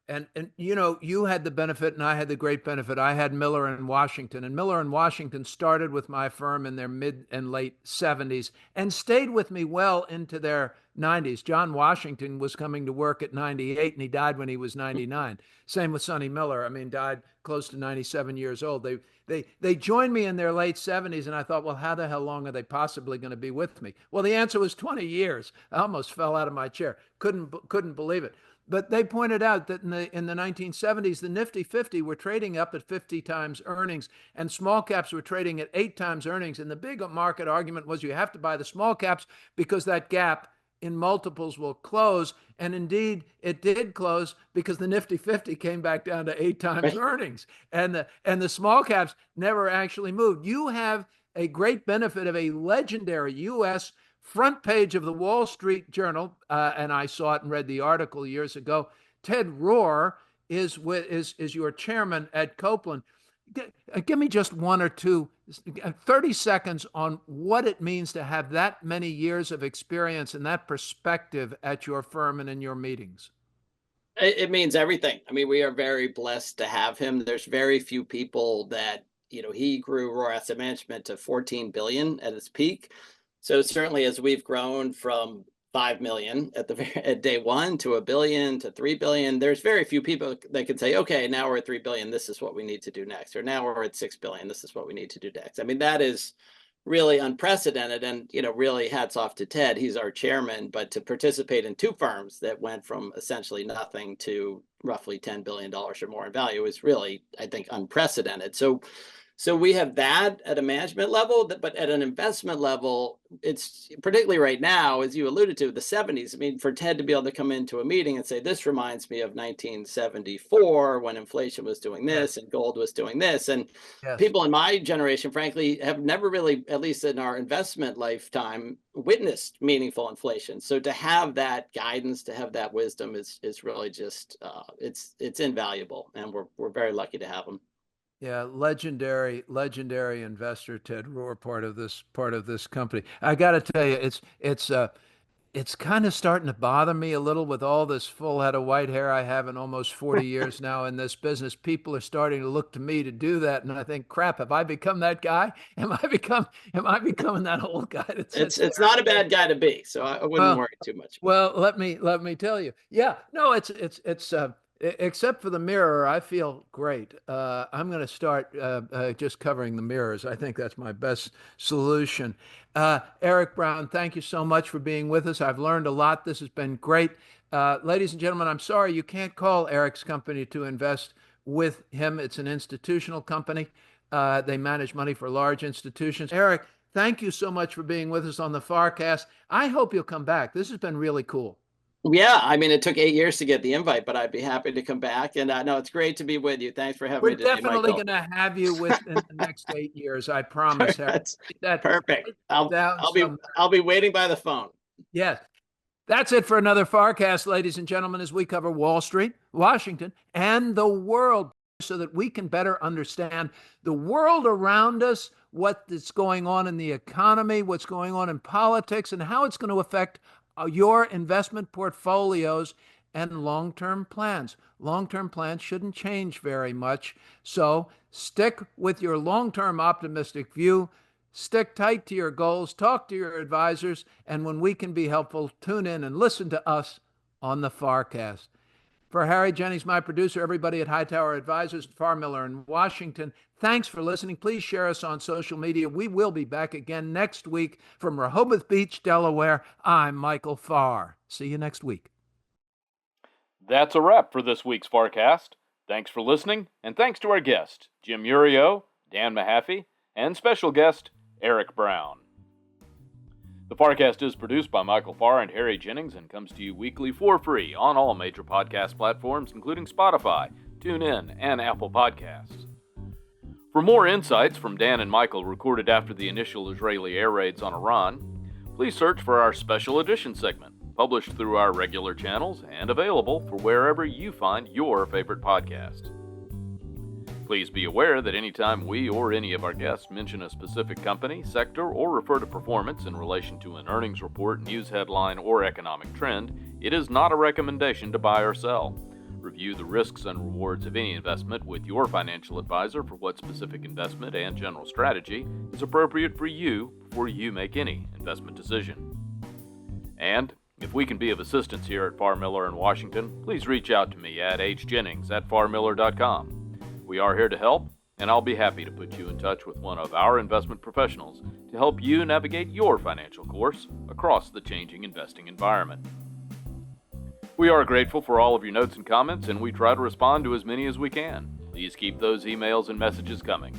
and you had the benefit and I had the great benefit. I had Miller and Washington, and Miller and Washington started with my firm in their mid and late 70s and stayed with me well into their 90s. John Washington was coming to work at 98 and he died when he was 99. Same with Sonny Miller. I mean, died close to 97 years old. They joined me in their late 70s, and I thought, well, how the hell long are they possibly going to be with me? Well, the answer was 20 years. I almost fell out of my chair. Couldn't believe it. But they pointed out that in the 1970s, the Nifty 50 were trading up at 50 times earnings, and small caps were trading at 8 times earnings. And the big market argument was you have to buy the small caps because that gap in multiples will close. And indeed, it did close because the Nifty 50 came back down to 8 times earnings. And the small caps never actually moved. You have a great benefit of a legendary U.S. front page of the Wall Street Journal, and I saw it and read the article years ago. Ted Rohr is your chairman at Copeland. Give me just 1 or 2, 30 seconds on what it means to have that many years of experience and that perspective at your firm and in your meetings. It means everything. I mean, we are very blessed to have him. There's very few people that, he grew Rohr Asset Management to 14 billion at its peak. So certainly as we've grown from 5 million at day one to 1 billion to 3 billion, there's very few people that can say, okay, now we're at 3 billion. This is what we need to do next. Or now we're at 6 billion. This is what we need to do next. I mean, that is really unprecedented. And, really hats off to Ted. He's our chairman, but to participate in 2 firms that went from essentially nothing to roughly $10 billion or more in value is really, I think, unprecedented. So we have that at a management level, but at an investment level, it's particularly right now, as you alluded to, the 70s. I mean, for Ted to be able to come into a meeting and say, this reminds me of 1974 when inflation was doing this and gold was doing this. And people in my generation, frankly, have never really, at least in our investment lifetime, witnessed meaningful inflation. So to have that guidance, to have that wisdom is really just, it's invaluable. And we're very lucky to have him. Yeah, legendary investor Ted Rohr, part of this company. I got to tell you, it's kind of starting to bother me a little with all this full head of white hair I have in almost 40 years now in this business. People are starting to look to me to do that, and I think, crap, have I become that guy? Am I becoming that old guy? It's not a bad guy to be, so I wouldn't worry too much. Well, let me tell you. Yeah, no, it's except for the mirror, I feel great. I'm going to start just covering the mirrors. I think that's my best solution. Eric Brown, thank you so much for being with us. I've learned a lot. This has been great. Ladies and gentlemen, I'm sorry you can't call Eric's company to invest with him. It's an institutional company. They manage money for large institutions. Eric, thank you so much for being with us on the FarrCast. I hope you'll come back. This has been really cool. Yeah, I mean, it took 8 years to get the invite, but I'd be happy to come back. And no, it's great to be with you. Thanks for having We're me today, definitely Michael. going to have you within the next 8 years. I promise, Harry. That's That perfect. down somewhere. I'll be waiting by the phone. Yes. That's it for another FarrCast, ladies and gentlemen, as we cover Wall Street, Washington, and the world so that we can better understand the world around us, what's going on in the economy, what's going on in politics, and how it's going to affect your investment portfolios and long-term plans. Long-term plans shouldn't change very much. So stick with your long-term optimistic view. Stick tight to your goals, talk to your advisors, and when we can be helpful, tune in and listen to us on the FarrCast. For Harry Jennings, my producer, everybody at Hightower Advisors, Farr Miller in Washington, thanks for listening. Please share us on social media. We will be back again next week from Rehoboth Beach, Delaware. I'm Michael Farr. See you next week. That's a wrap for this week's FarrCast. Thanks for listening, and thanks to our guests, Jim Iuorio, Dan Mahaffee, and special guest, Eric Brown. The FarrCast is produced by Michael Farr and Harry Jennings and comes to you weekly for free on all major podcast platforms, including Spotify, TuneIn, and Apple Podcasts. For more insights from Dan and Michael recorded after the initial Israeli air raids on Iran, please search for our special edition segment, published through our regular channels and available for wherever you find your favorite podcasts. Please be aware that anytime we or any of our guests mention a specific company, sector, or refer to performance in relation to an earnings report, news headline, or economic trend, it is not a recommendation to buy or sell. Review the risks and rewards of any investment with your financial advisor for what specific investment and general strategy is appropriate for you before you make any investment decision. And if we can be of assistance here at Farr Miller in Washington, please reach out to me at hjennings@farrmiller.com. We are here to help, and I'll be happy to put you in touch with one of our investment professionals to help you navigate your financial course across the changing investing environment. We are grateful for all of your notes and comments, and we try to respond to as many as we can. Please keep those emails and messages coming.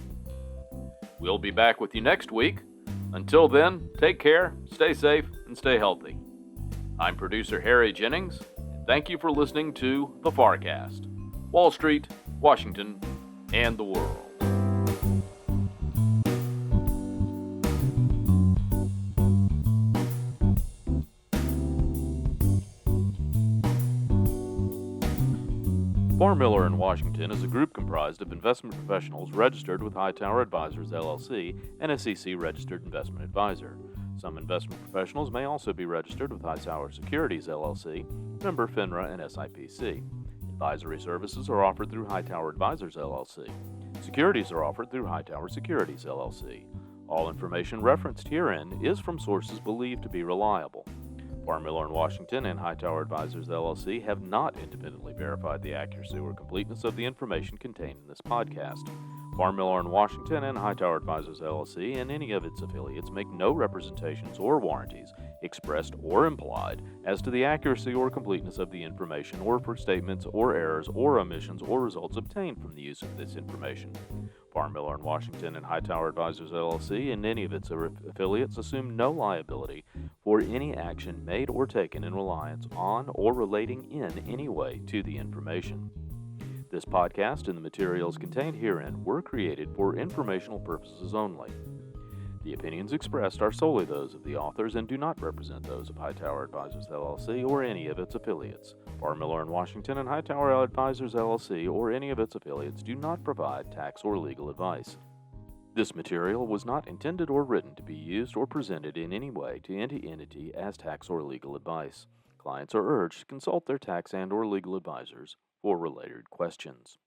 We'll be back with you next week. Until then, take care, stay safe, and stay healthy. I'm producer Harry Jennings, and thank you for listening to the FarrCast, Wall Street, Washington, and the world. Farr Miller in Washington is a group comprised of investment professionals registered with Hightower Advisors, LLC, and a SEC-registered investment advisor. Some investment professionals may also be registered with Hightower Securities, LLC, member FINRA and SIPC. Advisory services are offered through Hightower Advisors, LLC. Securities are offered through Hightower Securities, LLC. All information referenced herein is from sources believed to be reliable. Farr Miller in Washington and Hightower Advisors, LLC have not independently verified the accuracy or completeness of the information contained in this podcast. Farr Miller in Washington and Hightower Advisors, LLC, and any of its affiliates make no representations or warranties, expressed or implied, as to the accuracy or completeness of the information or for statements or errors or omissions or results obtained from the use of this information. Farr Miller in Washington and Hightower Advisors, LLC, and any of its affiliates assume no liability for any action made or taken in reliance on or relating in any way to the information. This podcast and the materials contained herein were created for informational purposes only. The opinions expressed are solely those of the authors and do not represent those of Hightower Advisors, LLC, or any of its affiliates. Farr Miller in Washington and Hightower Advisors, LLC, or any of its affiliates do not provide tax or legal advice. This material was not intended or written to be used or presented in any way to any entity as tax or legal advice. Clients are urged to consult their tax and/or legal advisors for related questions.